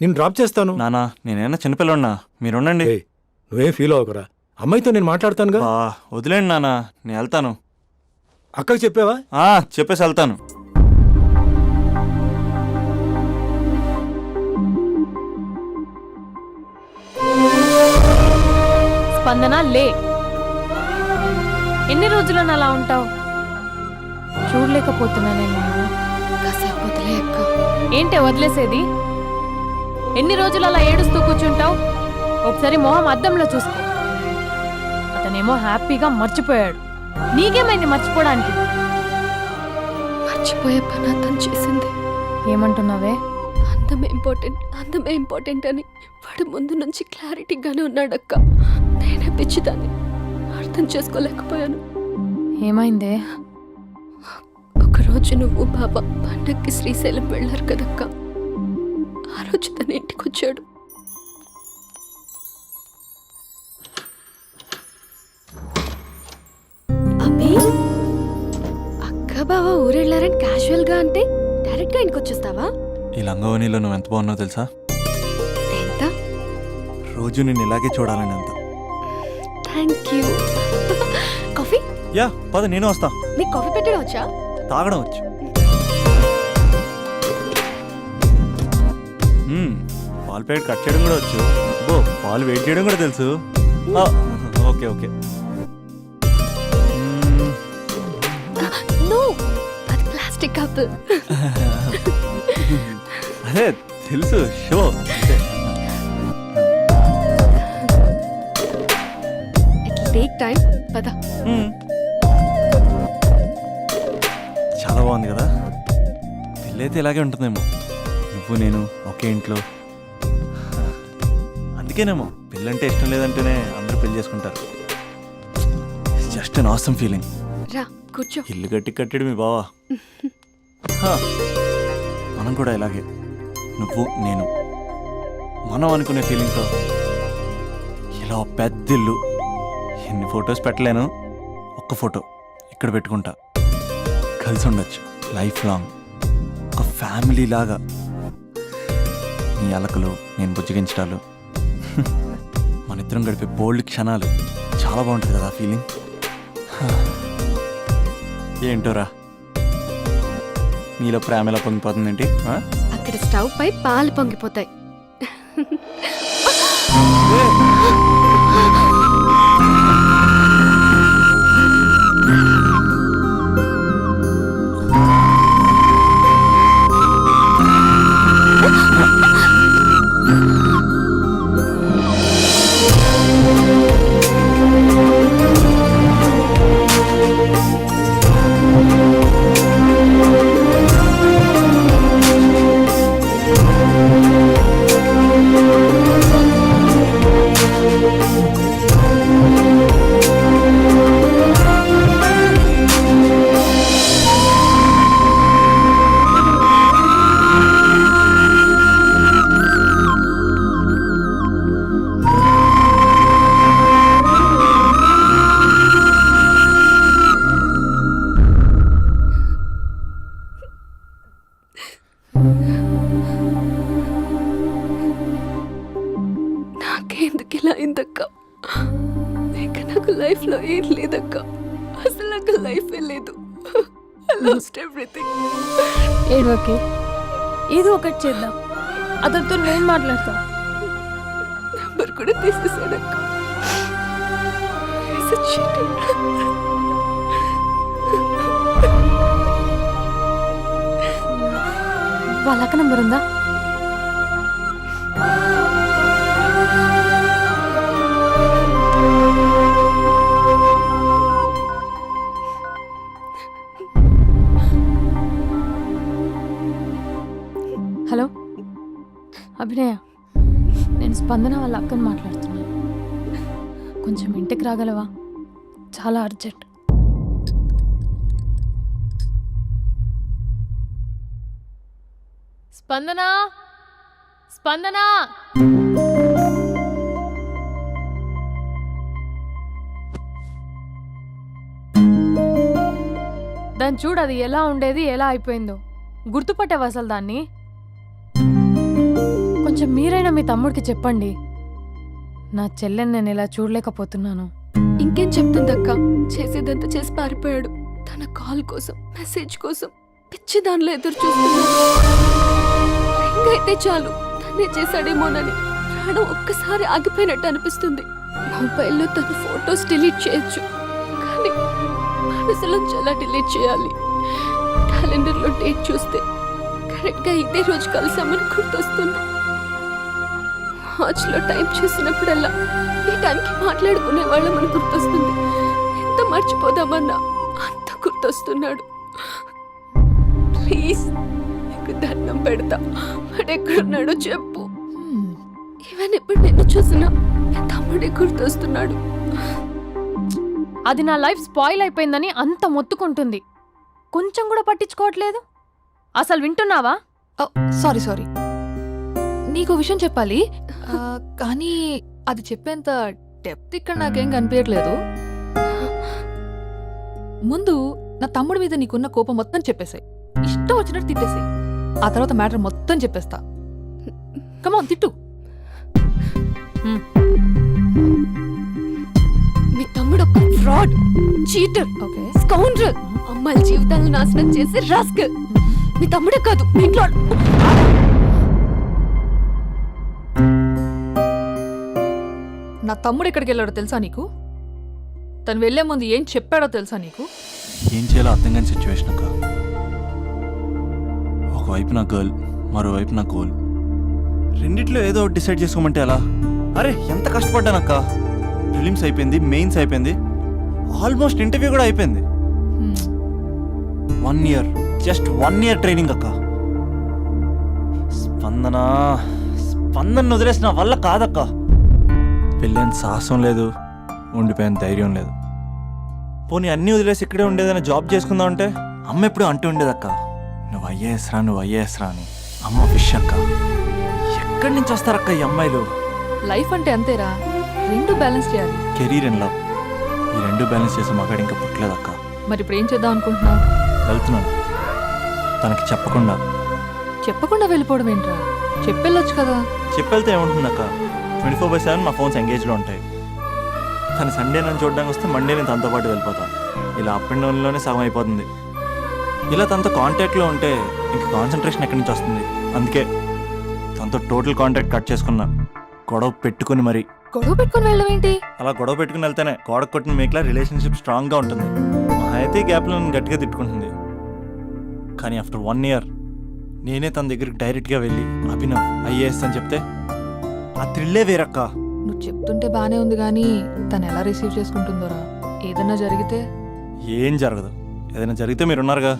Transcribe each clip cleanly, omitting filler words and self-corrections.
నేను డ్రాప్ చేస్తాను. నానా నేనైనా చిన్నపిల్లన్నా, మీరుండండి. ఏయ్, నువ్వేం ఫీల్ అవ్వకురా, అమ్మాయితో నేను మాట్లాడతానుగా. వదిలేండి నానా, నేను వెళ్తాను. అక్కకి చెప్పావా? చెప్పేసి వెళ్తాను. స్పందన లే, ఎన్ని రోజులను అలా ఉంటావు? చూడలేకపోతున్నా నేను. కాసేపు వదిలే అక్క. ఏంటే వదిలేసేది? ఎన్ని రోజులు అలా ఏడుస్తూ కూర్చుంటావు? ఒకసారి మొహం అద్దంలో చూసుకో. అతనేమో హ్యాపీగా మర్చిపోయాడు, నీకేమైంది మర్చిపోవడానికి? మర్చిపోయే పని అతను చేసింది. ఏమంటున్నావే? అందమే ఇంపార్టెంట్ అని వాడు ముందు నుంచి క్లారిటీగానే ఉన్నాడక్క. నేనే పిచ్చిదాన్ని, అర్థం చేసుకోలేకపోయాను. ఏమైందే? ఒకరోజు నువ్వు బాబా పండక్కి శ్రీశైలం వెళ్ళారు కదక్క, ఆ రోజు తన ఇంటికి వచ్చాడు. అబ్బి, అక్క బావ ఊరెళ్ళారని క్యాజువల్ గా అంటే డైరెక్ట్ గా ఇంటికి వచ్చేస్తావా? ఈ లంగవనిలో నువ్వు ఎంత బాగున్నావు తెలుసా? ఎంత? రోజు నేను ఇలాగే చూడాలని అంత. Thank you. కాఫీ? యా పద, నేను వస్తా. నీకు కాఫీ పెట్టడం వచ్చా? తాగడం వచ్చు. పాలు ప్యాకెట్ కట్ చేయడం కూడా వచ్చు. పాలు వెయిట్ చేయడం కూడా తెలుసు. Okay okay. నో, అది ప్లాస్టిక్ కప్. అదే తెలుసు, షో. It take time. పద. చాలా బాగుంది కదా. పెళ్ళైతే ఇలాగే ఉంటుందేమో, నువ్వు నేను ఒకే ఇంట్లో. అందుకేనేమో పెళ్ళంటే ఇష్టం లేదంటేనే అందరూ పెళ్లి చేసుకుంటారు. Just an awesome feeling. రా కూర్చో. ఇల్లు కట్టడు మీ బావా. మనం కూడా ఇలాగే, నువ్వు నేను మనం అనుకునే ఫీలింగ్తో ఇలా పెద్ద ఇల్లు. ఎన్ని ఫొటోస్ పెట్టలేను, ఒక్క ఫోటో ఇక్కడ పెట్టుకుంటా. కలిసి ఉండొచ్చు లైఫ్ లాంగ్, ఒక ఫ్యామిలీ లాగా. నీ అలకలు, నేను బుజ్జగించడాలు, మన ఇద్దరం గడిపే బోల్డ్ క్షణాలు. చాలా బాగుంటుంది కదా ఫీలింగ్. ఏంటోరా, నీలో ప్రేమ ఎలా పొంగిపోతుందేంటి? అక్కడ స్టవ్ పై పాలు పొంగిపోతాయి. నాకెందుకు ఇలా అయిందక్క? నాకు లైఫ్ లో ఏం లేదక్క, అసలు నాకు లైఫ్ లేదు. I lost everything. ఏడోకే, ఏదో ఒకటి చేద్దాం. అతనితో నేను మాట్లాడతా. నంబర్ కూడా తీసేసాడక్క. He's a cheater. వాళ్ళ అక్క నంబర్ ఉందా? హలో అభినయ, నేను స్పందన వాళ్ళ అక్కని మాట్లాడుతున్నాను. కొంచెం ఇంటికి రాగలవా? చాలా అర్జెంట్. స్పందన, స్పందన. దాన్ని చూడు, అది ఎలా ఉండేది ఎలా అయిపోయిందో. గుర్తుపట్టావు అసలు దాన్ని? కొంచెం మీరైనా మీ తమ్ముడికి చెప్పండి. నా చెల్లెని నేను ఇలా చూడలేకపోతున్నాను. ఇంకేం చెప్తుందక్క? చేసేదంతా చేసి పారిపోయాడు. తన కాల్ కోసం, మెసేజ్ కోసం పిచ్చి దానిలో ఎదురు చూస్తున్నాడు. రింగ్ అయితే చాలు తనే చేశాడేమోనని ప్రాణం ఒక్కసారి ఆగిపోయినట్టు అనిపిస్తుంది. మొబైల్లో తన ఫొటోస్ డిలీట్ చేయొచ్చు, కానీ మనసులోంచి ఎలా డిలీట్ చేయాలి? క్యాలెండర్లో డేట్ చూస్తే కరెక్ట్గా ఇదే రోజు కలిసామని గుర్తొస్తుంది. వాచ్లో టైం చూసినప్పుడల్లా ఈ టైంకి మాట్లాడుకునే వాళ్ళమని గుర్తొస్తుంది. ఎంత మర్చిపోదామన్నా అంత గుర్తొస్తున్నాడు. ప్లీజ్ నీకు దండం పెడతా, వాడెక్కడున్నాడో చెప్పు. ఈవెన్ ఇప్పుడు నిన్ను చూసినా నా తమ్ముడే గుర్తొస్తున్నాడు. అది నా లైఫ్ స్పాయిల్ అయిపోయిందని అంత మొత్తుకుంటుంది. కొంచెం కూడా పట్టించుకోవట్లేదు. అసలు వింటున్నావా? సారీ నీకు విషయం చెప్పాలి, కానీ అది చెప్పేంత డెప్త్ ఇక్కడ నాకేం కనిపించట్లేదు. ముందు నా తమ్ముడి మీద నీకున్న కోపం మొత్తం చెప్పేసాయి, ఇష్టం వచ్చినట్టు తిట్టేసాయి. ఆ తర్వాత మ్యాటర్ మొత్తం చెప్పేస్తా. కమాన్ తిట్టు. మీ తమ్ముడు ఒక ఫ్రాడ్, చీటర్, ఓకే, స్కౌండ్రల్, అమ్మాయిల జీవితాలను నాశనం చేసి రాస్కల్. మీ తమ్ముడే కాదు, మీ ఇంట్లో నా తమ్ముడు ఎక్కడికి వెళ్ళాడో తెలుసా నీకు? తను వెళ్లే ముందు ఏం చెప్పాడో తెలుసా నీకు? ఏం చేయాలో అర్థం కాని సిచ్యువేషన్ అక్క. ఒకవైపు నా గర్ల్, మరోవైపు నా గోల్. రెండిట్లో ఏదో ఒకటి డిసైడ్ చేసుకోమంటే ఎలా? అరే ఎంత కష్టపడ్డానక్క. ఫిలిమ్స్ అయిపోయింది, మెయిన్స్ అయిపోయింది, ఆల్మోస్ట్ ఇంటర్వ్యూ కూడా అయిపోయింది. 1 year, జస్ట్ 1 year ట్రైనింగ్ అక్క. స్పందన వదిలేసిన వల్ల కాదక్క. పెళ్ళైన సాహసం లేదు, ఉండిపోయిన ధైర్యం లేదు. పోనీ అన్నీ వదిలేసి ఇక్కడే ఉండేదైనా జాబ్ చేసుకుందాం అంటే అమ్మ ఎప్పుడు అంటూ ఉండేదక్క, నువ్వు ఐఏఎస్ రా అని. అమ్మ ఫిష్ అక్క. ఎక్కడి నుంచి వస్తారక్క ఈ అమ్మాయిలు? లైఫ్ అంటే అంతేరా, రెండు బ్యాలెన్స్ చేయాలి. కెరీర్ అండ్ లవ్, ఈ రెండు బ్యాలెన్స్ చేసే మగాడు ఇంకా పుట్టలేదక్క. మరి ఇప్పుడు ఏం చేద్దాం అనుకుంటున్నావు? వెళ్తున్నాను, తనకి చెప్పకుండా. చెప్పకుండా వెళ్ళిపోవడం ఏంట్రా? చెప్పెళ్ళొచ్చు కదా. చెప్పెళ్తే ఏముంటుందక్క, 24/7 మా ఫోన్స్ ఎంగేజ్లో ఉంటాయి. తను సండే నన్ను చూడడానికి వస్తే మండే నేను తనతో పాటు వెళ్ళిపోతాను. ఇలా అప్ అండ్ డౌన్లోనే సగం అయిపోతుంది. ఇలా తనతో కాంటాక్ట్లో ఉంటే ఇంక కాన్సన్ట్రేషన్ ఎక్కడి నుంచి వస్తుంది? అందుకే తనతో టోటల్ కాంటాక్ట్ కట్ చేసుకున్నా, గొడవ పెట్టుకుని మరి. గొడవ పెట్టుకుని వెళ్ళడం ఏంటి? అలా గొడవ పెట్టుకుని వెళ్తేనే గోడ కొట్టిన మీకులా రిలేషన్షిప్ స్ట్రాంగ్గా ఉంటుంది. మా అయితే గ్యాప్లో నన్ను గట్టిగా తిట్టుకుంటుంది. కానీ ఆఫ్టర్ 1 year నేనే తన దగ్గరికి డైరెక్ట్గా వెళ్ళి అభినవ్ ఐఏఎస్ అని చెప్తే ఆ థ్రిల్లే వేరక్క. నువ్వు చెప్తుంటే బానే ఉంది, కానీ తను ఎలా రిసీవ్ చేసుకుంటుందోరా? ఏదన్నా జరిగితే? ఏం జరగదు, ఏదైనా జరిగితే మీరున్నారుగా.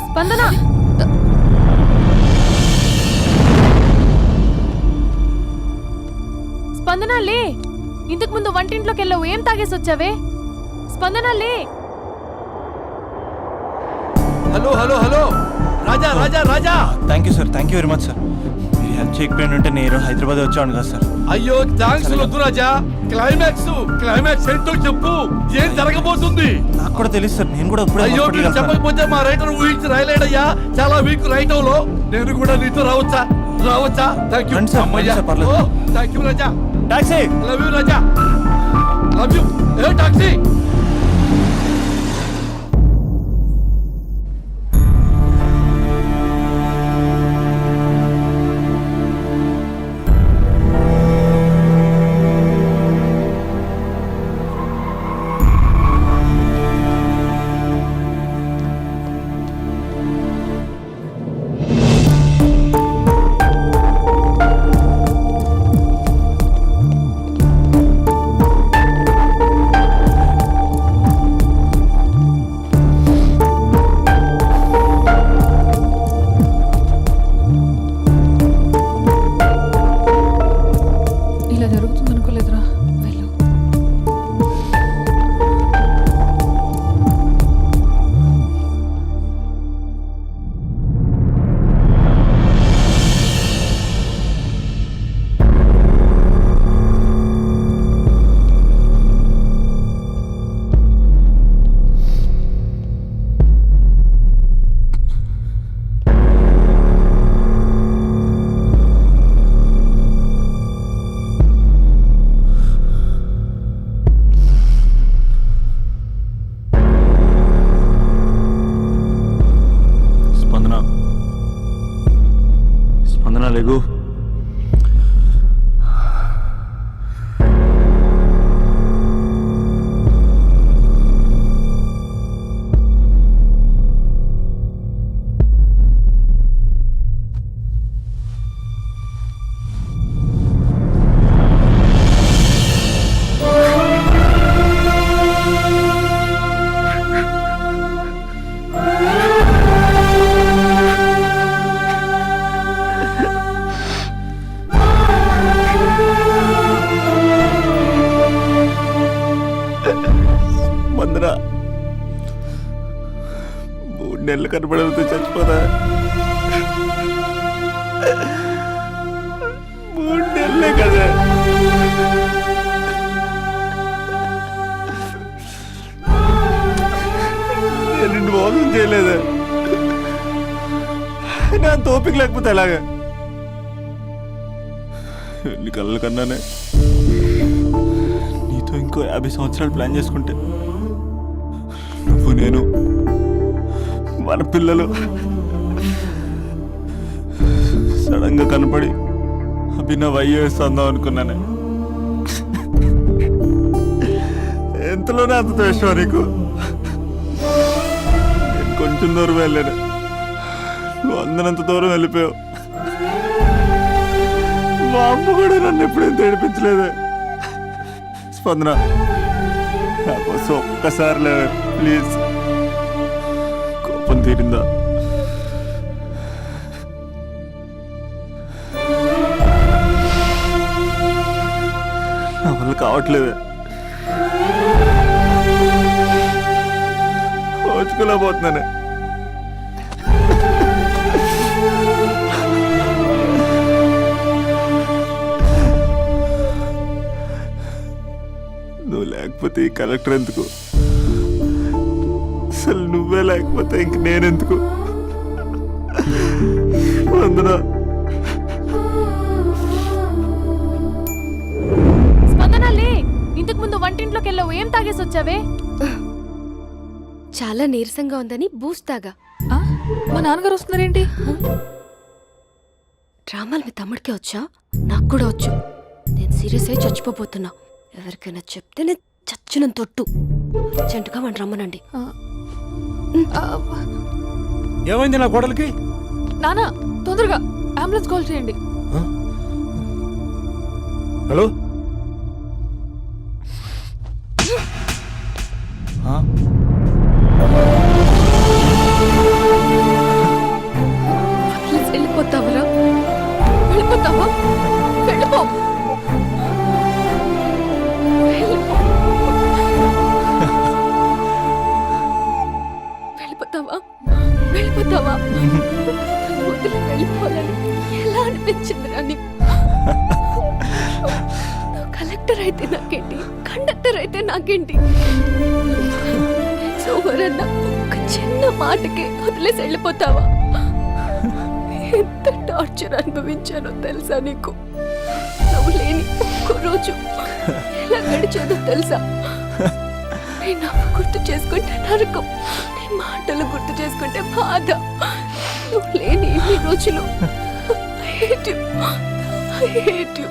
స్పందన, స్పందన లే. ఇంతకు ముందు వంటింట్లోకి వెళ్ళావు, ఏం తాగేసి వచ్చావే? స్పందన లే. Hello hello hello Raja Raja Raja. Thank you sir, thank you very much sir. మీరు హెల్ప్ చేయకపోయిన ఉంటే నేను హైదరాబాద్ వచ్చాను కదా సార్. అయ్యో థ్యాంక్స్ వద్దు రాజా. క్లైమాక్స్ ఏంటో చెప్పు, ఏం జరగబోతుంది? నాకు కూడా తెలుసు సార్, నేను కూడా ఇప్పుడు అయ్యో మీరు చెప్పకపోతే మా రైటర్ ఊహించి రాయలేడయ్యా. చాలా వీక్ రైటంలో నేను కూడా నీతో రావచ్చా? థ్యాంక్ యూ అమ్మయ్యా. Thank you Raja. Taxi. Love you Raja, love you. A taxi. నెలలు కనపడవుతూ చచ్చిపోదా? 3 నెలలే కదా. నేను నిన్ను మోసం చేయలేదా? నా తోపిక లేకపోతే ఎలాగా? ఎన్ని కళ్ళ కన్నానే నీతో ఇంకో 50 సంవత్సరాలు ప్లాన్ చేసుకుంటే నువ్వు నేను మన పిల్లలు సడన్ గా కనపడి అభినవ్ ఐఏఎస్ అందాం అనుకున్నానే. ఎంతలోనే అంత ద్వేషం నీకు. నేను కొంచెం దూరం వెళ్ళాను, నువ్వు అందనంత దూరం వెళ్ళిపోయావు. మా అమ్మ కూడా నన్ను ఎప్పుడేం ఏడిపించలేదే. స్పందన, నా కోసం ఒక్కసారి లేవే ప్లీజ్. కోపం తీరిందా? నా వల్ల కావట్లేదే. ఓచుకోలేకపోతున్నానే. నువ్వు లేకపోతే ఈ కలెక్టర్ ఎందుకు? అసలు నువ్వే లేకపోతే ఇంక నేనెందుకు? వందనా. స్పందన లే, ఇంతకు ముందు వంటింట్లోకి వెళ్ళావు, ఏం తాగేసి వచ్చావే? చాలా నీరసంగా ఉందని బూస్ట్ తాగా. ఆ? మా నాన్నగారు వస్తున్నారేంటి? డ్రామాలు మీ తమ్ముడికే వచ్చా? నాకు కూడా వచ్చు. నేను సీరియస్ అయి చచ్చిపోతున్నా. ఎవరికైనా చెప్తే నేను చచ్చిన తొట్టు. అర్జెంటుగా వాడిని రమ్మనండి. ఏమైంది నా కోడలికి? నానా, తొందరగా అంబులెన్స్ కాల్ చేయండి. హలో, ప్లీజ్ వెళ్ళిపోతావరా? వెళ్ళిపోతావా? వెళ్ళిపో. వెళ్ళిపోతావా? వెళ్ళిపోతావా? నన్ను వదిలి వెళ్ళిపోవాలని ఎలా అనిపించిందిరా నీకు? నువ్వు కలెక్టర్ అయితే నాకేంటి, కండక్టర్ అయితే నాకేంటి? సోమరన్న ఒక్క చిన్న మాటకే వదిలేసి వెళ్ళిపోతావా? ఎంత టార్చర్ అనుభవించానో తెలుసా నీకు? నువ్వు లేని ఒక్క రోజు ఎలా గడిచేదో తెలుసా? నీ నవ్వు గుర్తు చేసుకుంటే నరకం, నీ మాటలు గుర్తు చేసుకుంటే బాధ. నువ్వు లేని ఇన్ని రోజులు I hate you. I hate you.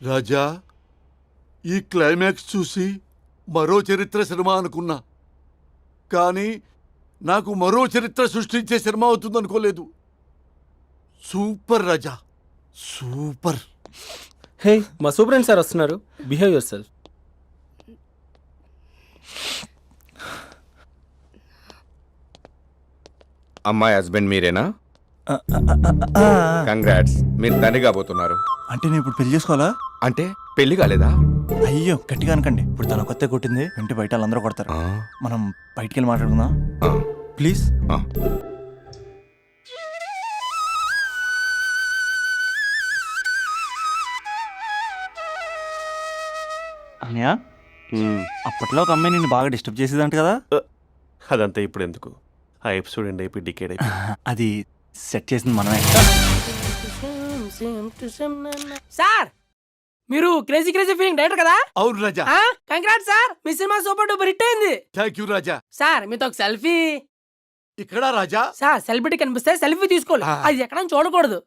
రాజా, ఈ క్లైమాక్స్ చూసి మరో చరిత్ర సినిమా అనుకున్నా, కానీ నాకు మరో చరిత్ర సృష్టించే సినిమా అవుతుందనుకోలేదు. సూపర్ రాజా, సూపర్. హే, మా సూపరెంట్ సార్ వస్తున్నారు. Behave your self. అమ్మాయి హస్బెండ్ మీరేనా? కంగ్రాట్స్, మీరు తండ్రి కాబోతున్నారు. అంటే నేను ఇప్పుడు పెళ్లి చేసుకోవాలా? అంటే పెళ్లి కాలేదా? అయ్యో గట్టిగా అనకండి. ఇప్పుడు తన కొత్త కొట్టింది, ఇంటి బయట వాళ్ళందరూ కొడతారు. మనం బయటికి వెళ్ళి మాట్లాడుకుందాం ప్లీజ్. అన్నయ్య, అప్పట్లో ఒక అమ్మాయి నిన్ను బాగా డిస్టర్బ్ చేసేదంట కదా? అదంతా ఇప్పుడు ఎందుకు? ఆ ఎపిసోడ్ ఎండ్ అయిపోయి డికేడ్ అయిపోయి అది సెట్ చేసింది మనమే. సార్, మీరు క్రేజీ క్రేజీ ఫీలింగ్ డైరెక్టర్ కదా? అవును రాజా. కంగ్రాట్స్ సార్, మీ సినిమా సూపర్ డూపర్ హిట్ అయింది. Thank you Raja. సార్, మీతో ఒక సెల్ఫీ. ఇక్కడ రాజా. సార్, సెలబ్రిటీ కనిపిస్తే సెల్ఫీ తీసుకోవాలి, అది ఎక్కడ చూడకూడదు.